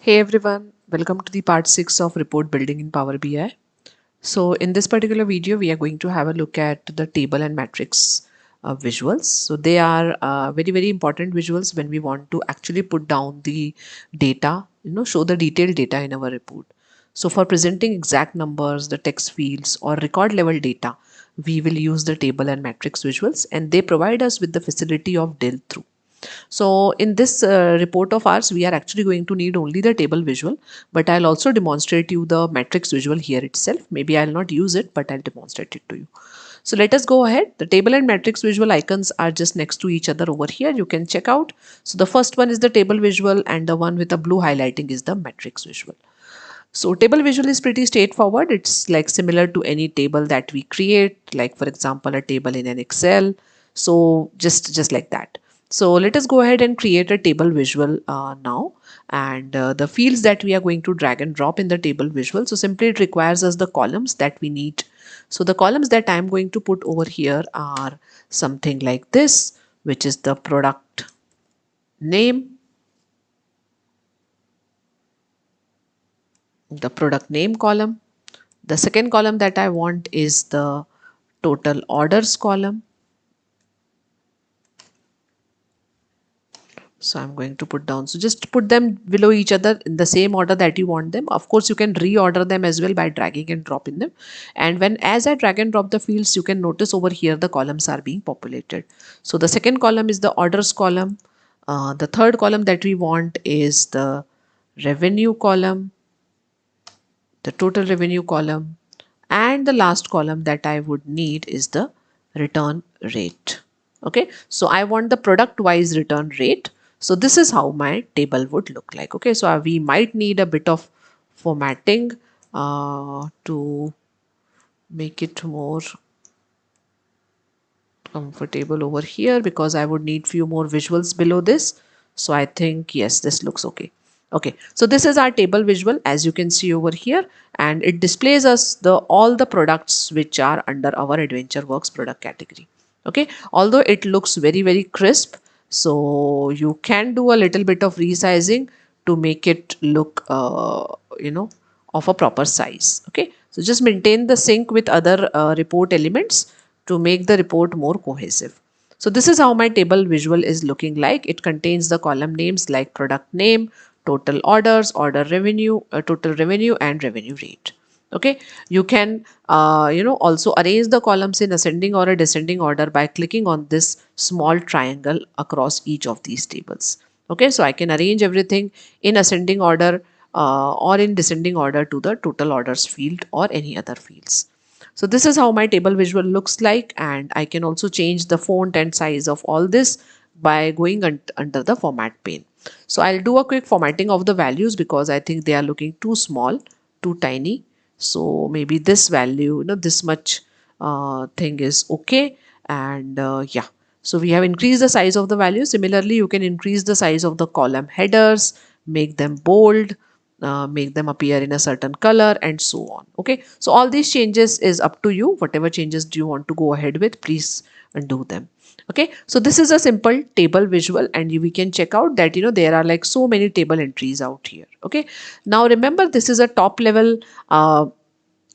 Hey everyone, welcome to the part 6 of report building in Power BI. So in this particular video, we are going to have a look at the table and matrix visuals. So they are very important visuals when we want to actually put down the data, show the detailed data in our report. So for presenting exact numbers, the text fields or record level data, we will use the table and matrix visuals, and they provide us with the facility of drill through. So in this report of ours, we are actually going to need only the table visual, but I'll also demonstrate you the matrix visual here itself. Maybe I'll not use it, but I'll demonstrate it to you. So let us go ahead. The table and matrix visual icons are just next to each other over here. You can check out. So the first one is the table visual and the one with the blue highlighting is the matrix visual. So table visual is pretty straightforward. It's like similar to any table that we create, like for example, a table in an Excel. So just like that. So let us go ahead and create a table visual now. And the fields that we are going to drag and drop in the table visual. So simply it requires us the columns that we need. So the columns that I'm going to put over here are something like this, which is the product name, the product name column. The second column that I want is the total orders column. So I'm going to put down. So just put them below each other in the same order that you want them. Of course, you can reorder them as well by dragging and dropping them. And as I drag and drop the fields, you can notice over here the columns are being populated. So the second column is the orders column. The third column that we want is the revenue column, the total revenue column, and the last column that I would need is the return rate. Okay, so I want the product wise return rate. So this is how my table would look like. Okay, so we might need a bit of formatting to make it more comfortable over here, because I would need few more visuals below this. So I think yes, this looks okay. Okay, so this is our table visual as you can see over here, and it displays us all the products which are under our AdventureWorks product category. Okay, although it looks very crisp, so you can do a little bit of resizing to make it look of a proper size. Okay, so just maintain the sync with other report elements to make the report more cohesive. So this is how my table visual is looking like. It contains the column names like product name, total orders, order revenue, total revenue, and revenue rate. Okay, you can also arrange the columns in ascending or a descending order by clicking on this small triangle across each of these tables. Okay, so I can arrange everything in ascending order or in descending order to the total orders field or any other fields. So this is how my table visual looks like, and I can also change the font and size of all this by going under the format pane. So I'll do a quick formatting of the values because I think they are looking too small, too tiny. So maybe this value, this much thing is okay. And yeah, so we have increased the size of the value. Similarly, you can increase the size of the column headers, make them bold, make them appear in a certain color, and so on. Okay, so all these changes is up to you. Whatever changes do you want to go ahead with, please do them. Okay, so this is a simple table visual, and we can check out that there are like so many table entries out here. Okay, now remember, this is a top level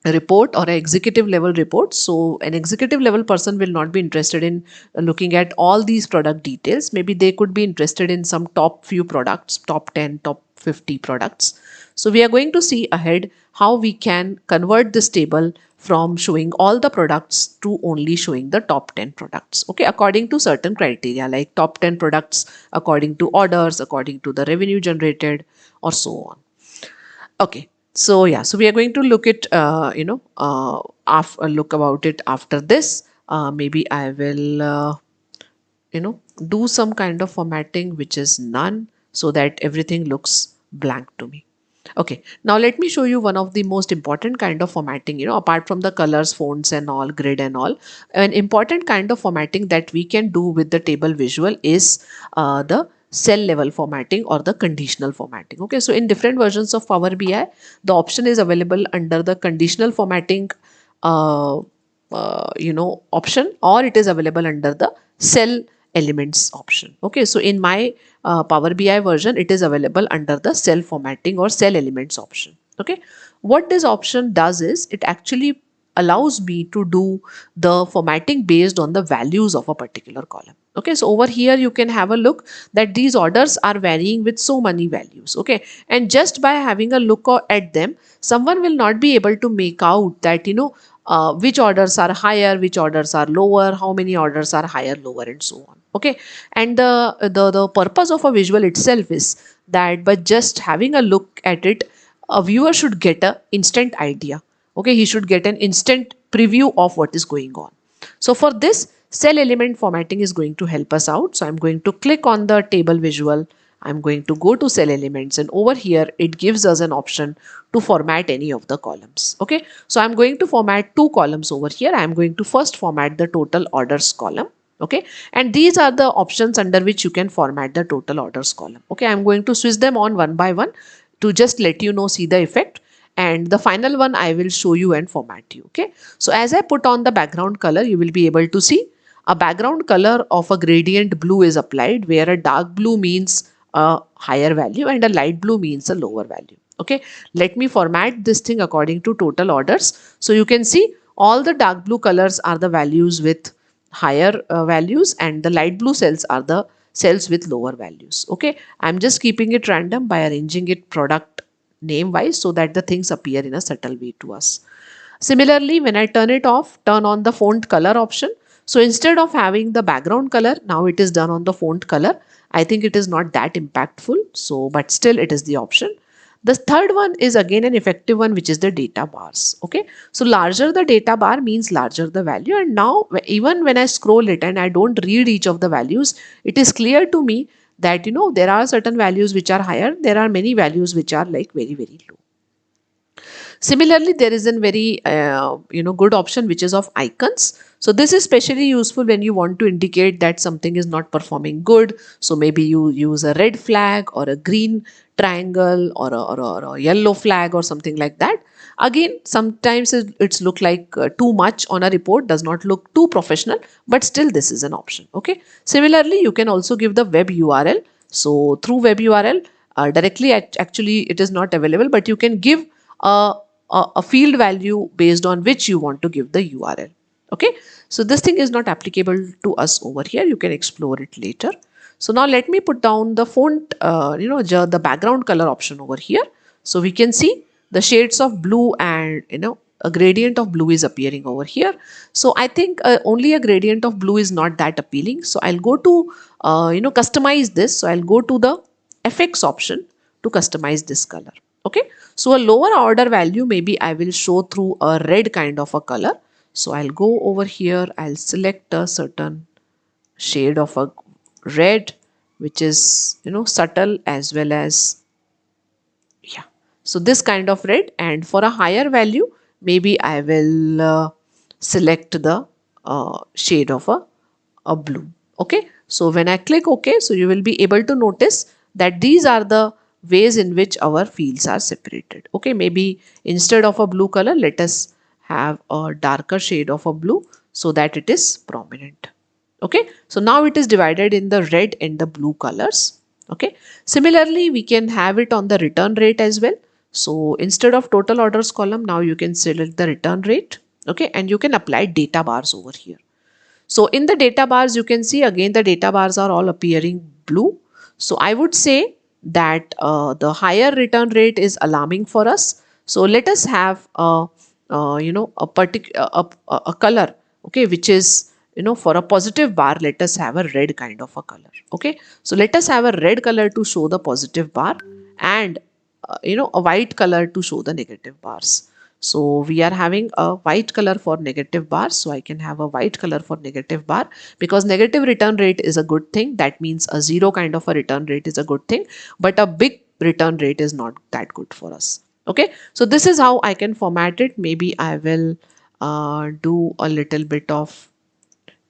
report or an executive level report. So an executive level person will not be interested in looking at all these product details. Maybe they could be interested in some top few products, top 10, top 50 products. So we are going to see ahead how we can convert this table from showing all the products to only showing the top 10 products. Okay, according to certain criteria like top 10 products according to orders, according to the revenue generated, or so on. Okay, so yeah, so we are going to look at look about it after this. Maybe I will do some kind of formatting which is none, so that everything looks blank to me. Okay, now let me show you one of the most important kind of formatting, apart from the colors, fonts and all, grid and all. An important kind of formatting that we can do with the table visual is the cell level formatting or the conditional formatting. Okay, so in different versions of Power BI, the option is available under the conditional formatting option, or it is available under the cell elements option. Okay, so in my Power BI version, it is available under the cell formatting or cell elements option. Okay, what this option does is it actually allows me to do the formatting based on the values of a particular column. Okay, so over here you can have a look that these orders are varying with so many values. Okay, and just by having a look at them, someone will not be able to make out that, which orders are higher, which orders are lower, how many orders are higher, lower, and so on. Okay, and the purpose of a visual itself is that by just having a look at it, a viewer should get a instant idea. Okay, he should get an instant preview of what is going on. So for this, cell element formatting is going to help us out. So I'm going to click on the table visual. I'm going to go to cell elements, and over here it gives us an option to format any of the columns. Okay, so I'm going to format two columns over here. I'm going to first format the total orders column. Okay, and these are the options under which you can format the total orders column. Okay, I'm going to switch them on one by one to just let you know, see the effect, and the final one I will show you and format you. Okay, so as I put on the background color, you will be able to see a background color of a gradient blue is applied, where a dark blue means a higher value and a light blue means a lower value. Okay, let me format this thing according to total orders. So you can see all the dark blue colors are the values with higher values, and the light blue cells are the cells with lower values. Okay, I'm just keeping it random by arranging it product name wise so that the things appear in a subtle way to us. Similarly, when I turn it off, turn on the font color option. So instead of having the background color, now it is done on the font color. I think it is not that impactful. So, but still it is the option. The third one is again an effective one, which is the data bars. Okay, so larger the data bar means larger the value. And now even when I scroll it and I don't read each of the values, it is clear to me that, there are certain values which are higher. There are many values which are like very, very low. Similarly, there is a very good option which is of icons. So this is especially useful when you want to indicate that something is not performing good. So maybe you use a red flag or a green triangle or a yellow flag or something like that. Again, sometimes it's look like too much on a report, does not look too professional, but still this is an option. Okay. Similarly, you can also give the web URL. So through web URL, directly actually it is not available, but you can give a, a field value based on which you want to give the URL. Okay, so this thing is not applicable to us over here. You can explore it later. So now let me put down the font, the background color option over here. So we can see the shades of blue and, a gradient of blue is appearing over here. So I think only a gradient of blue is not that appealing. So I'll go to, customize this. So I'll go to the FX option to customize this color. Okay, so a lower order value, maybe I will show through a red kind of a color. So I'll go over here, I'll select a certain shade of a red, which is, subtle as well as, yeah. So this kind of red, and for a higher value, maybe I will select the shade of a blue. Okay, so when I click OK, so you will be able to notice that these are the ways in which our fields are separated. Okay, maybe instead of a blue color, let us have a darker shade of a blue so that it is prominent. Okay, so now it is divided in the red and the blue colors. Okay, similarly, we can have it on the return rate as well. So instead of total orders column, now you can select the return rate. Okay, and you can apply data bars over here. So in the data bars, you can see again the data bars are all appearing blue. So I would say that the higher return rate is alarming for us. So let us have a particular a color, okay, which is, for a positive bar, let us have a red kind of a color. Okay, so let us have a red color to show the positive bar, and a white color to show the negative bars. So we are having a white color for negative bar. So I can have a white color for negative bar, because negative return rate is a good thing. That means a zero kind of a return rate is a good thing, but a big return rate is not that good for us. Okay, so this is how I can format it. Maybe I will do a little bit of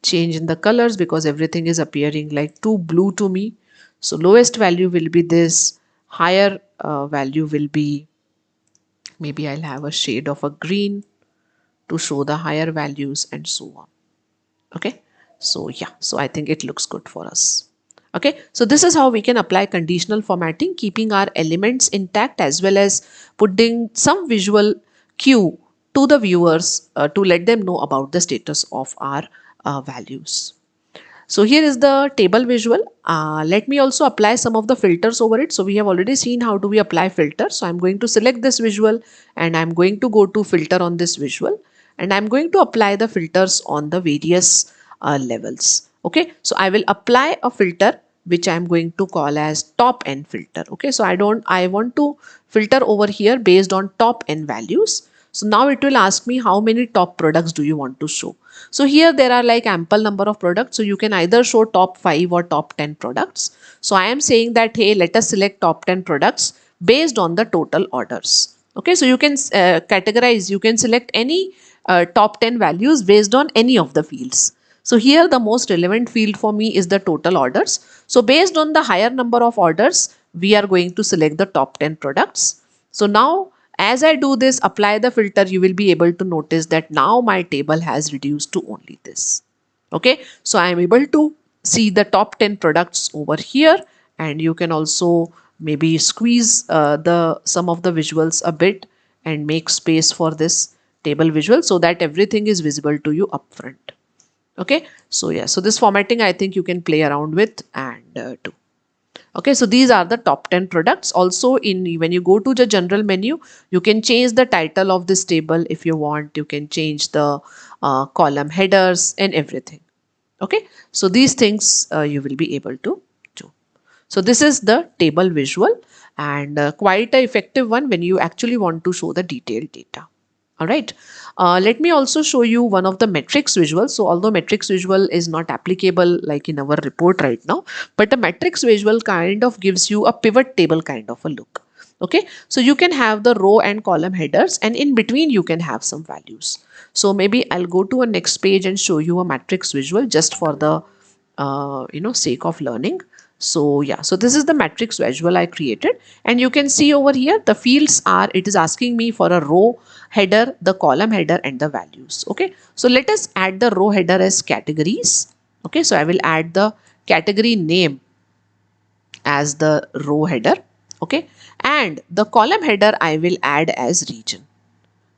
change in the colors, because everything is appearing like too blue to me. So lowest value will be this, higher value will be, maybe I'll have a shade of a green to show the higher values, and so on. Okay, So yeah, so I think it looks good for us. Okay, so this is how we can apply conditional formatting, keeping our elements intact as well as putting some visual cue to the viewers to let them know about the status of our values. So here is the table visual. Let me also apply some of the filters over it. So we have already seen how do we apply filters. So I'm going to select this visual and I'm going to go to filter on this visual and I'm going to apply the filters on the various levels. Okay, so I will apply a filter which I'm going to call as top n filter. Okay, so I want to filter over here based on top n values. So now it will ask me how many top products do you want to show. So here there are like ample number of products. So you can either show top 5 or top 10 products. So I am saying that, hey, let us select top 10 products based on the total orders. Okay, so you can categorize, you can select any top 10 values based on any of the fields. So here the most relevant field for me is the total orders. So based on the higher number of orders, we are going to select the top 10 products. So now as I do this, apply the filter, you will be able to notice that now my table has reduced to only this. Okay, so I am able to see the top 10 products over here, and you can also maybe squeeze the some of the visuals a bit and make space for this table visual so that everything is visible to you upfront. Okay, so yeah, so this formatting I think you can play around with and do. Okay, so these are the top 10 products. Also, when you go to the general menu, you can change the title of this table if you want. You can change the column headers and everything. Okay, so these things you will be able to do. So this is the table visual and quite an effective one when you actually want to show the detailed data. All right. Let me also show you one of the metrics visual. So although metrics visual is not applicable like in our report right now, but the metrics visual kind of gives you a pivot table kind of a look. Okay. So you can have the row and column headers and in between you can have some values. So maybe I'll go to a next page and show you a matrix visual just for the sake of learning. So yeah, so this is the matrix visual I created and you can see over here the fields are, it is asking me for a row header, the column header and the values. Okay, so let us add the row header as categories. Okay, so I will add the category name as the row header. Okay, and the column header I will add as region.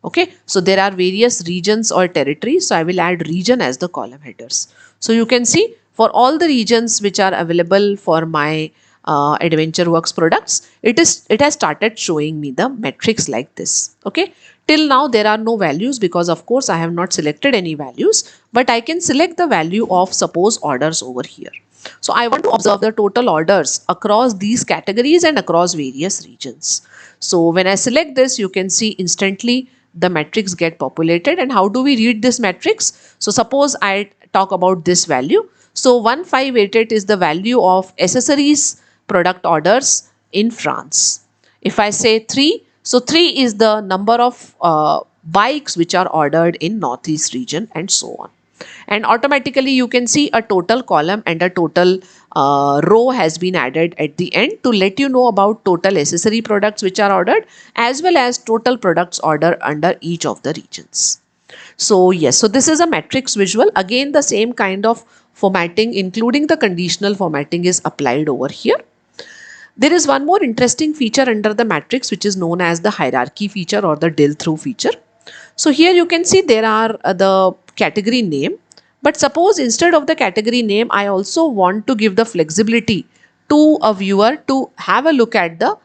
Okay, so there are various regions or territories. So I will add region as the column headers. So you can see for all the regions which are available for my AdventureWorks products, it has started showing me the metrics like this. Okay, till now there are no values because of course I have not selected any values, but I can select the value of suppose orders over here. So I want to observe the total orders across these categories and across various regions. So when I select this, you can see instantly the metrics get populated. And how do we read this metrics? So suppose I talk about this value. So 1588 is the value of accessories product orders in France. If I say 3, so 3 is the number of bikes which are ordered in Northeast region and so on. And automatically you can see a total column and a total row has been added at the end to let you know about total accessory products which are ordered as well as total products ordered under each of the regions. So yes, so this is a matrix visual. Again, the same kind of formatting including the conditional formatting is applied over here. There is one more interesting feature under the matrix which is known as the hierarchy feature or the drill through feature. So here you can see there are the category name, but suppose instead of the category name, I also want to give the flexibility to a viewer to have a look at the,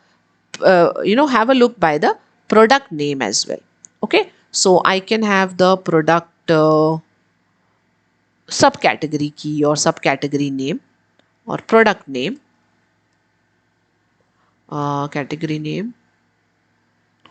have a look by the product name as well. Okay, so I can have the product subcategory key or subcategory name or product name, category name,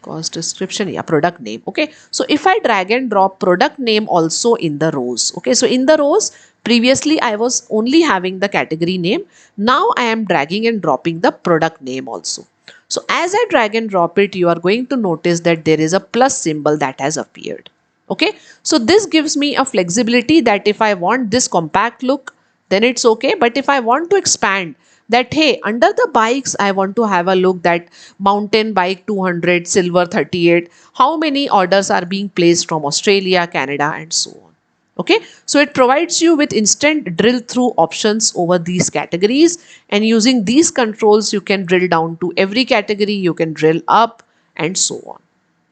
cost description, yeah, product name. Okay, so if I drag and drop product name also in the rows. Okay, so in the rows previously I was only having the category name. Now I am dragging and dropping the product name also. So as I drag and drop it, you are going to notice that there is a plus symbol that has appeared. Okay, so this gives me a flexibility that if I want this compact look, then it's okay. But if I want to expand that, hey, under the bikes, I want to have a look that mountain bike 200, silver 38, how many orders are being placed from Australia, Canada, and so on. Okay, so it provides you with instant drill through options over these categories, and using these controls you can drill down to every category, you can drill up and so on.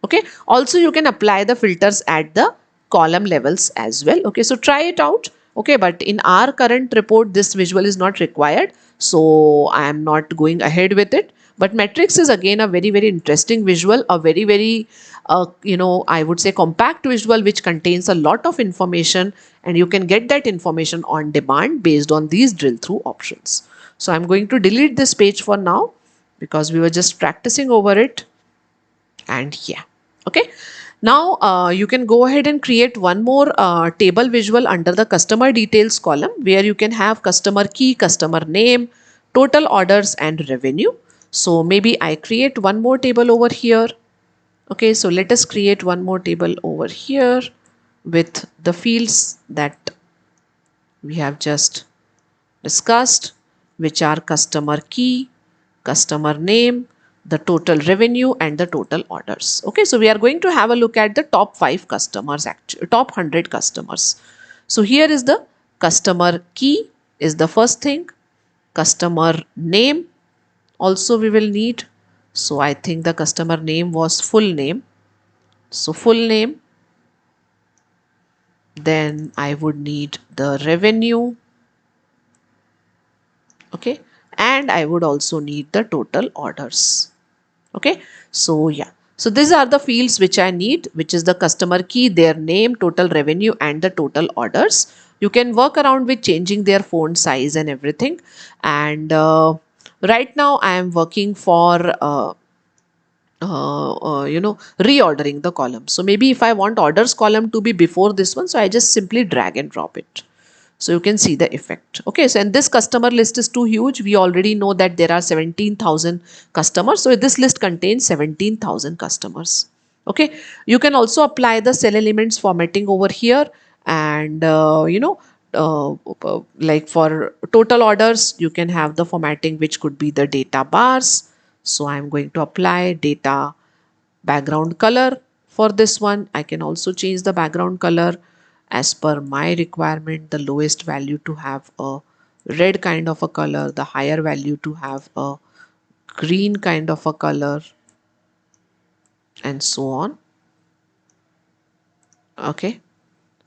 Okay, also you can apply the filters at the column levels as well. Okay, so try it out. Okay, but in our current report this visual is not required, so I am not going ahead with it. But matrix is again a very interesting visual, a very I would say compact visual which contains a lot of information, and you can get that information on demand based on these drill through options. So I'm going to delete this page for now because we were just practicing over it. And yeah, okay, now you can go ahead and create one more table visual under the customer details column, where you can have customer key, customer name, total orders and revenue. So maybe I create one more table over here. Okay, so let us create one more table over here with the fields that we have just discussed, which are customer key, customer name, the total revenue and the total orders. Okay, so we are going to have a look at the top 5 customers, actually top 100 customers. So here is the customer key is the first thing, customer name also we will need. So I think the customer name was full name. So full name, then I would need the revenue. Okay, and I would also need the total orders. Okay, so yeah, so these are the fields which I need, which is the customer key, their name, total revenue and the total orders. You can work around with changing their font size and everything. And right now I am working for reordering the column. So maybe if I want orders column to be before this one, so I just simply drag and drop it. So you can see the effect. Okay, so and this customer list is too huge. We already know that there are 17,000 customers. So this list contains 17,000 customers. Okay, you can also apply the cell elements formatting over here. And like for total orders, you can have the formatting which could be the data bars. So I'm going to apply data background color for this one. I can also change the background color as per my requirement, the lowest value to have a red kind of a color, the higher value to have a green kind of a color, and so on. Okay,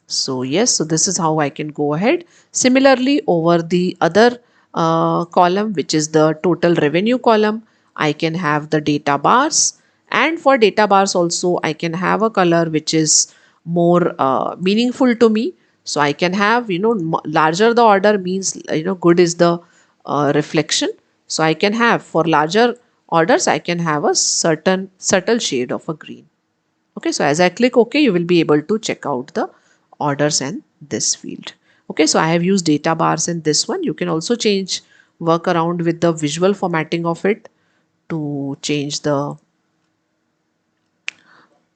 so yes, so this is how I can go ahead. Similarly, over the other column, which is the total revenue column, I can have the data bars. And for data bars also, I can have a color which is more meaningful to me. So I can have, larger the order means, good is the reflection. So I can have for larger orders, I can have a certain subtle shade of a green. Okay, so as I click OK, you will be able to check out the orders and this field. Okay, so I have used data bars in this one. You can also work around with the visual formatting of it to change the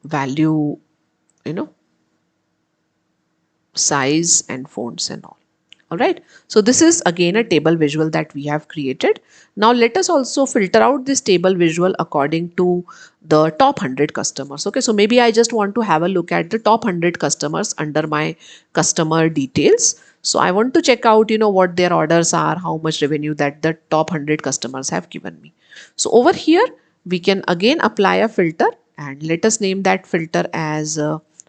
value, size and fonts and all. All right, so this is again a table visual that we have created. Now let us also filter out this table visual according to the top 100 customers. Okay, so maybe I just want to have a look at the top 100 customers under my customer details. So I want to check out, what their orders are, how much revenue that the top 100 customers have given me. So over here, we can again apply a filter, and let us name that filter as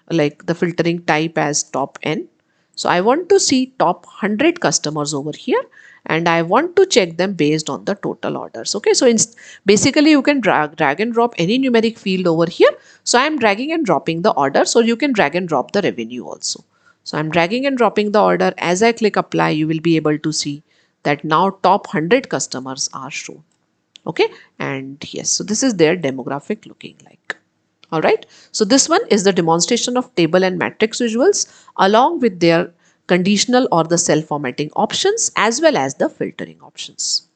like the filtering type as top N. So I want to see top 100 customers over here, and I want to check them based on the total orders. Okay, so basically you can drag and drop any numeric field over here. So I am dragging and dropping the order, so you can drag and drop the revenue also. So I'm dragging and dropping the order. As I click apply, you will be able to see that now top 100 customers are shown. Okay, and yes, so this is their demographic looking like. All right, so this one is the demonstration of table and matrix visuals along with their conditional or the cell formatting options as well as the filtering options.